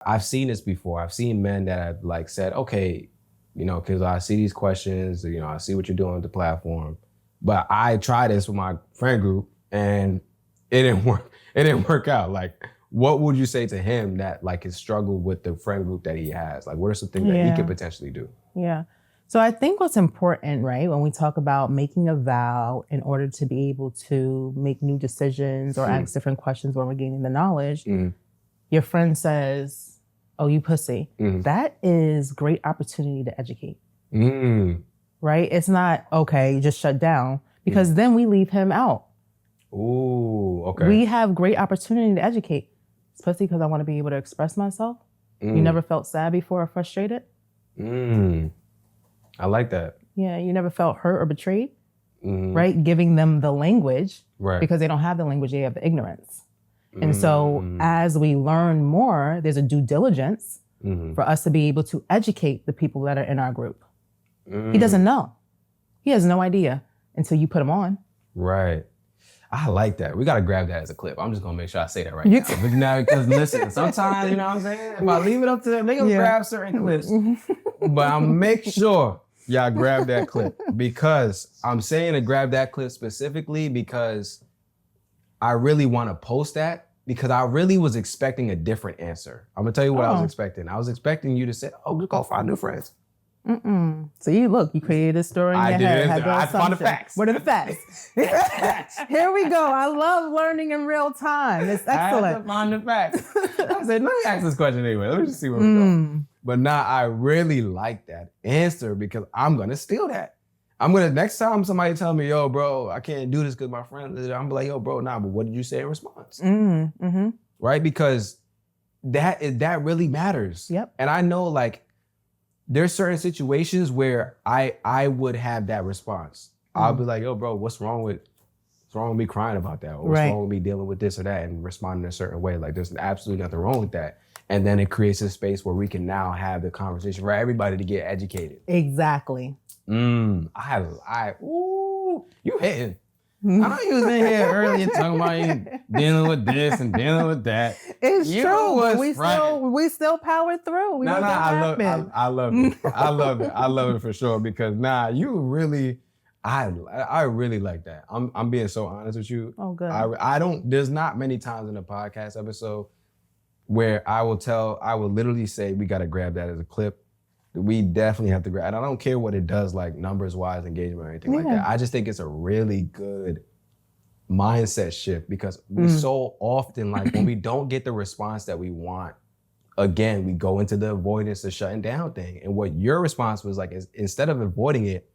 I've seen this before. I've seen men that have like said, okay, because I see these questions, I see what you're doing with the platform, but I tried this with my friend group and it didn't work. It didn't work out. Like, what would you say to him that like has struggled with the friend group that he has? Like, what are some things that he could potentially do? Yeah. So I think what's important, right, when we talk about making a vow in order to be able to make new decisions or ask different questions when we're gaining the knowledge, your friend says, oh, you pussy. That is great opportunity to educate, right? It's not, okay, just shut down, because then we leave him out. Ooh, okay. We have great opportunity to educate. It's pussy because I want to be able to express myself. You never felt sad before or frustrated? I like that. Yeah, you never felt hurt or betrayed, right? Giving them the language, because they don't have the language, they have the ignorance. And so as we learn more, there's a due diligence for us to be able to educate the people that are in our group. He doesn't know. He has no idea until you put him on. Right. I like that. We got to grab that as a clip. I'm just going to make sure I say that right now. Because listen, sometimes, you know what I'm saying? If I leave it up to them, they going to grab certain clips. But I'll make sure y'all grab that clip, because I'm saying to grab that clip specifically because I really want to post that, because I really was expecting a different answer. I'm going to tell you what I was expecting. I was expecting you to say, oh, just go find new friends. So you created a story in your head. I found the facts. What are the facts? Here we go. I love learning in real time. It's excellent. I had to find the facts. I said, let me ask this question anyway. Let me just see where we go. But now I really like that answer, because I'm going to steal that. Next time somebody tell me, yo, bro, I can't do this because my friend, I'm gonna be like, yo, bro, nah, but what did you say in response? Right? Because that really matters. Yep. And I know, like, there's certain situations where I would have that response. I'll be like, yo, bro, what's wrong with me crying about that? Or what's wrong with me dealing with this or that and responding in a certain way? Like, there's absolutely nothing wrong with that. And then it creates a space where we can now have the conversation for everybody to get educated. Exactly. You hitting. I know you was in here earlier talking about you dealing with this and dealing with that. It's true. We still power through. I love it. I love it for sure, because you really, I really like that. I'm being so honest with you. Oh, good. There's not many times in a podcast episode where I will literally say, we got to grab that as a clip. We definitely have to grab, and I don't care what it does, like numbers-wise, engagement or anything like that. I just think it's a really good mindset shift, because we so often, like, when we don't get the response that we want, again, we go into the avoidance, the shutting down thing. And what your response was like, is instead of avoiding it,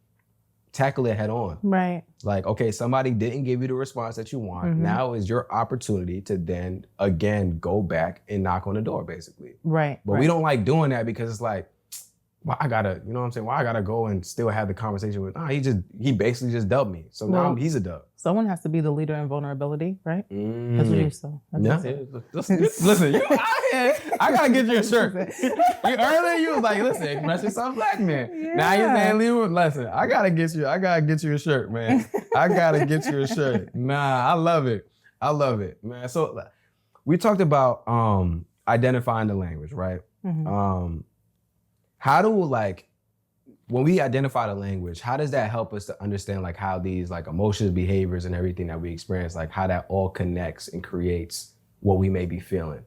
tackle it head on. Right. Like, okay, somebody didn't give you the response that you want. Now is your opportunity to then, again, go back and knock on the door, basically. Right. But we don't like doing that, because it's like, why I gotta, you know what I'm saying? Why I gotta go and still have the conversation with, he basically just dubbed me. So now he's a dub. Someone has to be the leader in vulnerability, right? That's what you said. Listen, you out here, I gotta get you a shirt. Earlier you was like, listen, express yourself, black man. Yeah. Now you're saying, listen, I gotta get you a shirt, man. I gotta get you a shirt. I love it, man. So we talked about identifying the language, right? How do, like, when we identify the language, how does that help us to understand, like, how these, like, emotions, behaviors, and everything that we experience, like, how that all connects and creates what we may be feeling?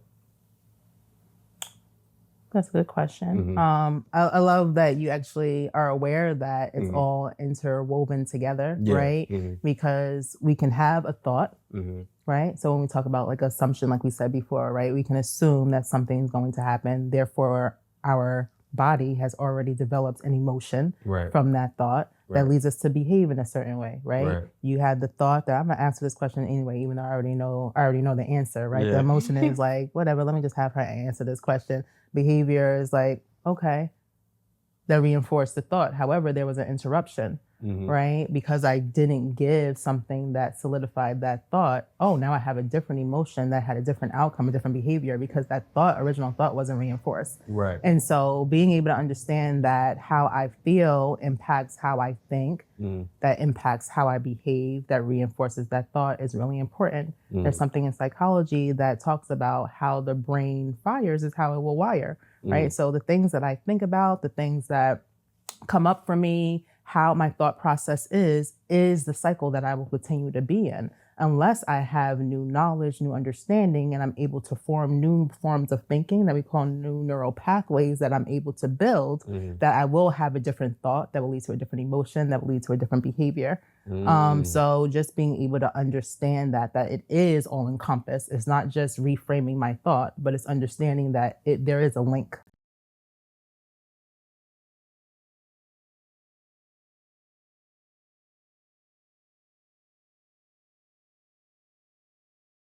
That's a good question. I love that you actually are aware that it's all interwoven together, right? Because we can have a thought, right? So when we talk about, like, assumption, like we said before, right? We can assume that something's going to happen. Therefore, our body has already developed an emotion from that thought that leads us to behave in a certain way, right? You had the thought that I'm gonna answer this question anyway, even though I already know the answer, right? The emotion is like, whatever, let me just have her answer this question. Behavior is like, okay, that reinforced the thought. However, there was an interruption. right? Because I didn't give something that solidified that thought. Oh, now I have a different emotion that had a different outcome, a different behavior, because that original thought wasn't reinforced. Right. And so being able to understand that how I feel impacts how I think, that impacts how I behave, that reinforces that thought is really important. There's something in psychology that talks about how the brain fires is how it will wire, right? So the things that I think about, the things that come up for me, how my thought process is the cycle that I will continue to be in. Unless I have new knowledge, new understanding, and I'm able to form new forms of thinking that we call new neural pathways that I'm able to build, that I will have a different thought that will lead to a different emotion, that will lead to a different behavior. So just being able to understand that it is all encompassed. It's not just reframing my thought, but it's understanding that there is a link.